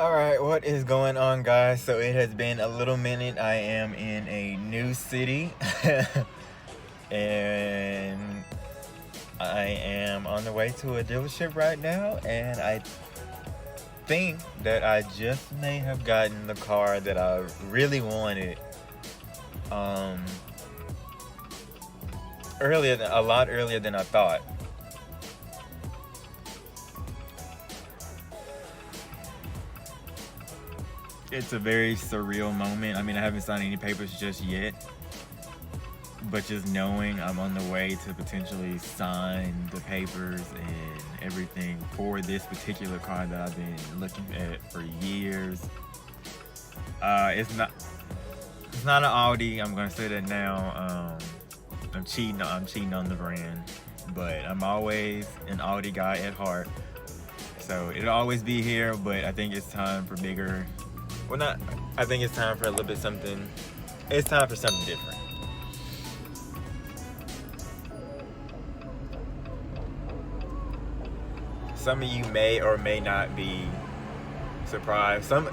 Alright, what is going on, guys? So it has been a little minute. I am in a new city and I am on the way to a dealership right now, and I think that I just may have gotten the car that I really wanted a lot earlier than I thought. It's a very surreal moment. I mean, I haven't signed any papers just yet, but just knowing I'm on the way to potentially sign the papers and everything for this particular car that I've been looking at for years. It's not an Audi. I'm gonna say that now. I'm cheating on the brand, but I'm always an Audi guy at heart. So it'll always be here, but I think it's time for bigger. I think it's time for a little bit something. It's time for something different. Some of you may or may not be surprised. Some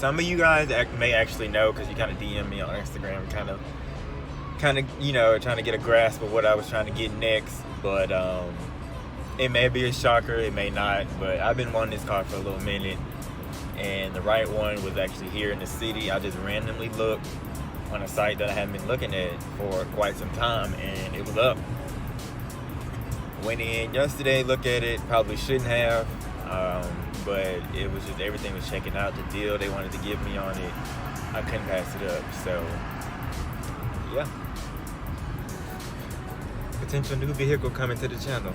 of you guys may actually know, because you kind of DM me on Instagram, kind of, you know, trying to get a grasp of what I was trying to get next. But it may be a shocker, it may not. But I've been wanting this car for a little minute, and the right one was actually here in the city. I just randomly looked on a site that I haven't been looking at for quite some time, and it was up. Went in yesterday, looked at it, probably shouldn't have, but it was just, everything was checking out. The deal they wanted to give me on it, I couldn't pass it up. So yeah, potential new vehicle coming to the channel.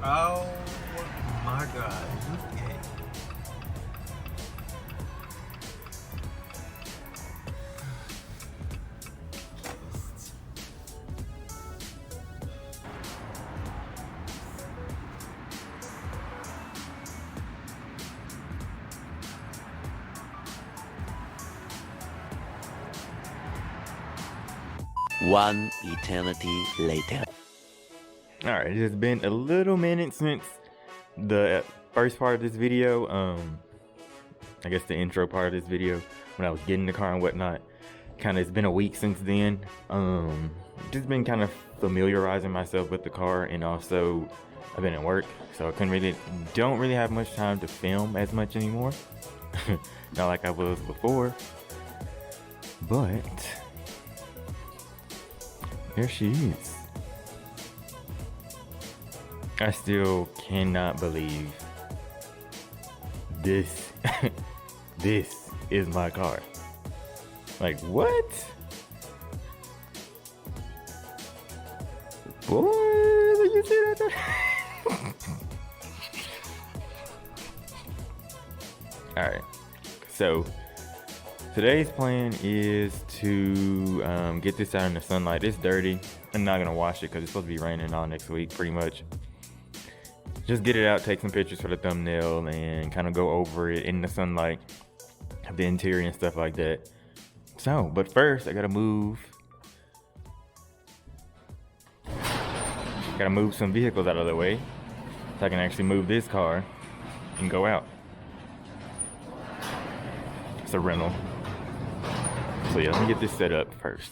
Oh my God, look at it. One eternity later. Alright, it has been a little minute since the first part of this video. I guess the intro part of this video, when I was getting the car and whatnot. It's been a week since then. Just been kind of familiarizing myself with the car, and also I've been at work, so I don't really have much time to film as much anymore. Not like I was before. But there she is. I still cannot believe this. This is my car. Like, what? Boy, did you see that? Alright, so today's plan is to get this out in the sunlight. It's dirty. I'm not gonna wash it because it's supposed to be raining all next week, pretty much. Just get it out, take some pictures for the thumbnail, and kind of go over it in the sunlight, the interior and stuff like that. So, but first, I gotta move some vehicles out of the way so I can actually move this car and go out. It's a rental. So yeah, let me get this set up first.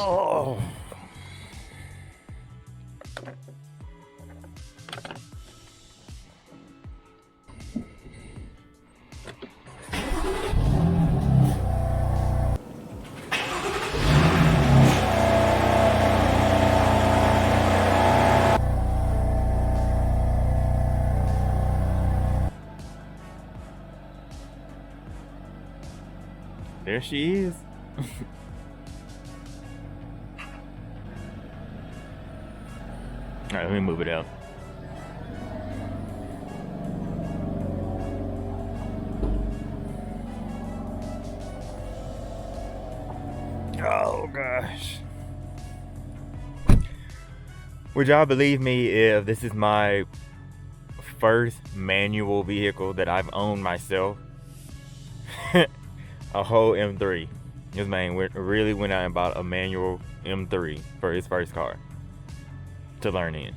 Oh. There she is. All right, let me move it out. Oh gosh. Would y'all believe me if this is my first manual vehicle that I've owned myself? A whole M3. This man really went out and bought a manual M3 for his first car to learn in.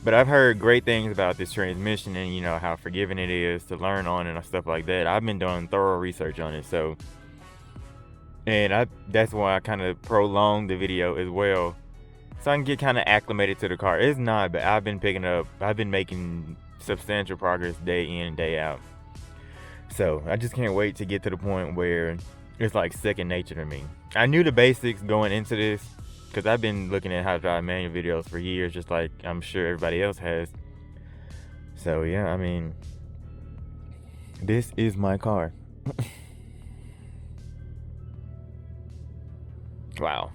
But I've heard great things about this transmission and, you know, how forgiving it is to learn on and stuff like that. I've been doing thorough research on it, so, and that's why I kind of prolonged the video as well, so I can get kind of acclimated to the car. It's not, but I've been making substantial progress day in, day out. So I just can't wait to get to the point where it's like second nature to me. I knew the basics going into this because I've been looking at how to drive manual videos for years, just like I'm sure everybody else has. So yeah, I mean, this is my car. Wow.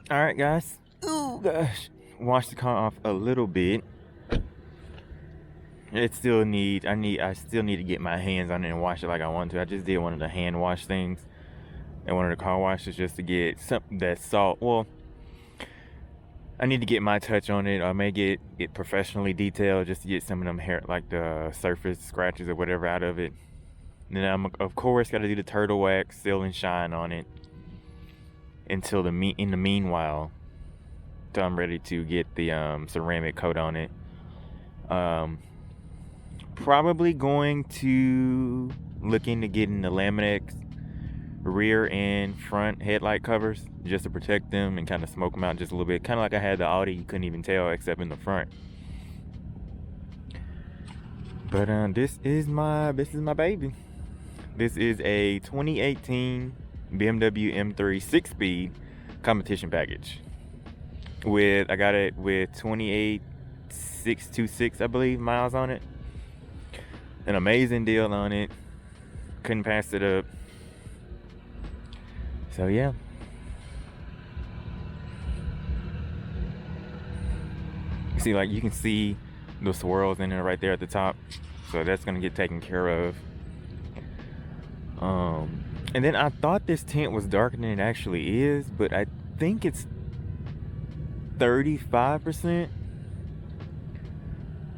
All right, guys. Oh gosh, wash the car off a little bit. I still need to get my hands on it and wash it like I want to. I just did one of the hand wash things and one of the car washes just to get something that's salt. Well, I need to get my touch on it. I may get it professionally detailed just to get some of them hair, like the surface scratches or whatever, out of it. And then I'm of course got to do the turtle wax, seal and shine on it. Until in the meanwhile, till I'm ready to get the ceramic coat on it. Probably going to look into getting the Laminax rear and front headlight covers just to protect them and kind of smoke them out just a little bit. Kind of like I had the Audi, you couldn't even tell except in the front. But this is my baby. This is a 2018 BMW M3 6-speed competition package. I got it with 28,626, I believe, miles on it. An amazing deal on it. Couldn't pass it up. So yeah. See, like, you can see the swirls in there right there at the top. So that's gonna get taken care of. And then I thought this tint was darker than it actually is, but I think it's 35%.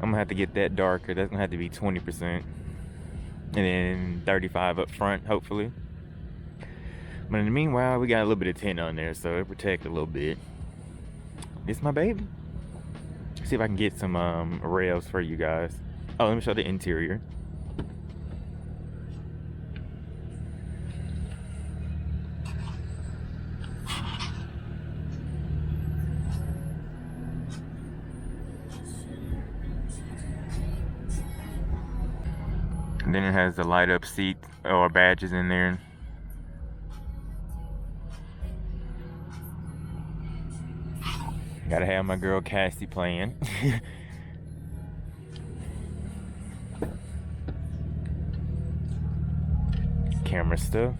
I'm gonna have to get that darker. That's gonna have to be 20%. And then 35 up front, hopefully. But in the meanwhile, we got a little bit of tint on there, so it protects a little bit. It's my baby. Let's see if I can get some rails for you guys. Oh, let me show the interior. And then it has the light up seat or badges in there. Gotta have my girl Cassie playing. Camera stuff.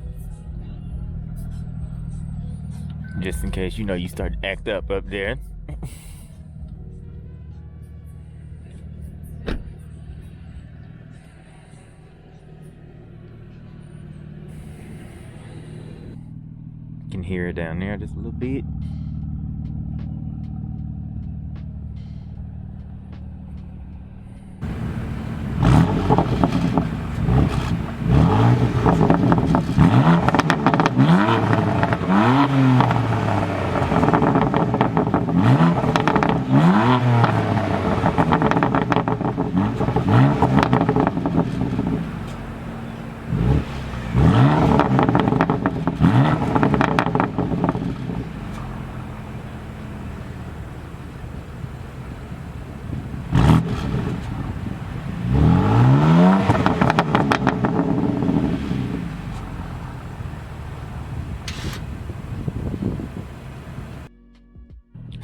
Just in case, you know, you start to act up there. You can hear it down there just a little bit.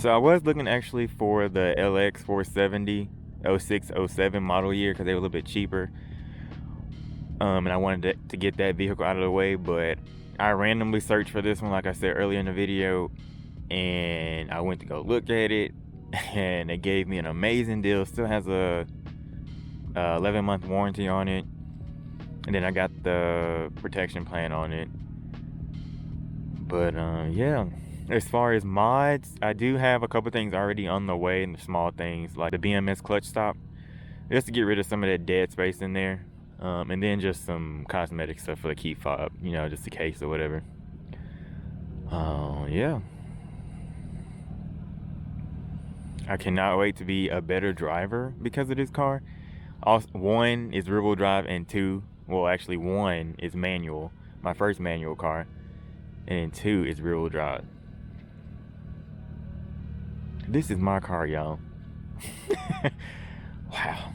So I was looking actually for the LX 470 06 07 model year because they were a little bit cheaper. And I wanted to get that vehicle out of the way, but I randomly searched for this one, like I said earlier in the video, and I went to go look at it, and it gave me an amazing deal. Still has a 11-month warranty on it, and then I got the protection plan on it. But yeah, as far as mods, I do have a couple things already on the way, and the small things like the BMS clutch stop, just to get rid of some of that dead space in there. And then just some cosmetic stuff for the key fob, you know, just the case or whatever. Yeah. I cannot wait to be a better driver because of this car. Also, 1 is rear-wheel drive, and 2, well, actually 1 is manual, my first manual car, and then 2 is rear-wheel drive. This is my car, y'all. Wow.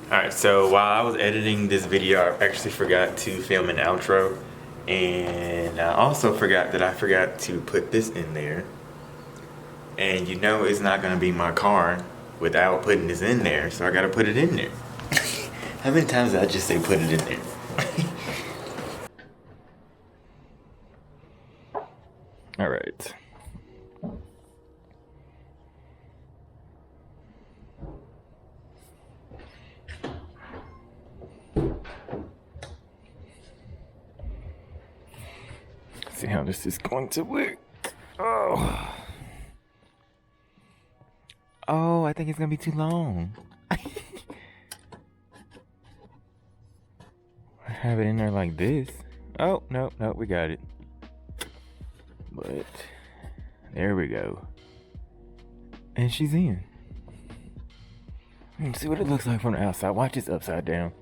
Alright, so while I was editing this video, I actually forgot to film an outro, and I also forgot to put this in there. And you know it's not gonna be my car without putting this in there, so I gotta put it in there. How many times did I just say put it in there? Alright. See how this is going to work. Oh, I think it's gonna be too long. Have it in there like this. Oh, no, we got it. But there we go. And she's in. Let's see what it looks like from the outside. Watch this upside down.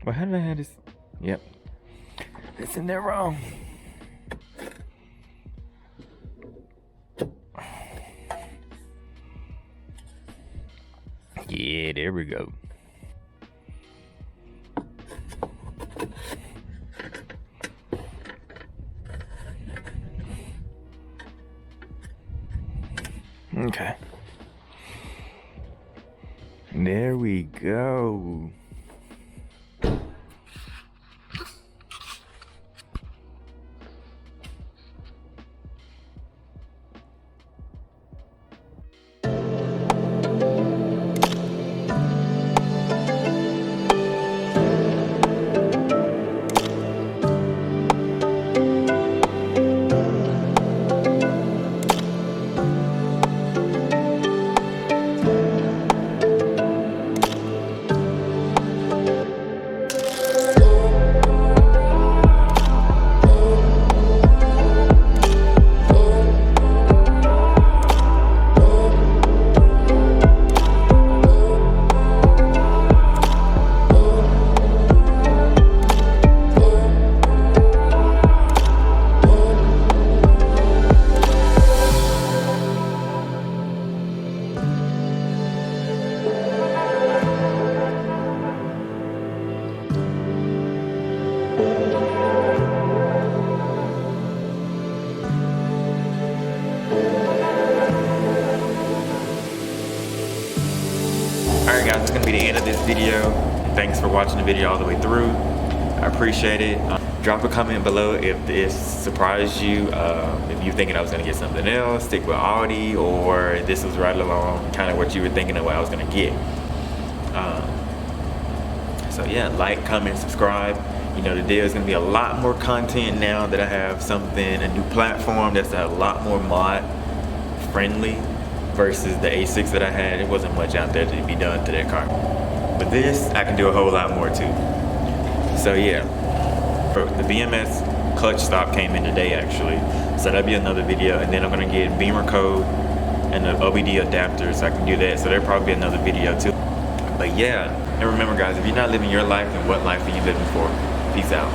Well, how did I have this? Yep. It's in there wrong. Yeah, there we go. Okay. There we go. Alright guys, that's going to be the end of this video. Thanks for watching the video all the way through. I appreciate it. Drop a comment below if this surprised you. If you're thinking I was going to get something else, stick with Audi, or this was right along kind of what you were thinking of what I was going to get. So yeah, like, comment, subscribe. You know, the deal is going to be a lot more content now that I have a new platform that's a lot more mod friendly versus the A6 that I had. It wasn't much out there to be done to that car. But this, I can do a whole lot more too. So yeah, the BMS clutch stop came in today actually. So that'll be another video. And then I'm gonna get beamer code and the OBD adapter so I can do that. So there'll probably be another video too. But yeah, and remember guys, if you're not living your life, then what life are you living for? Peace out.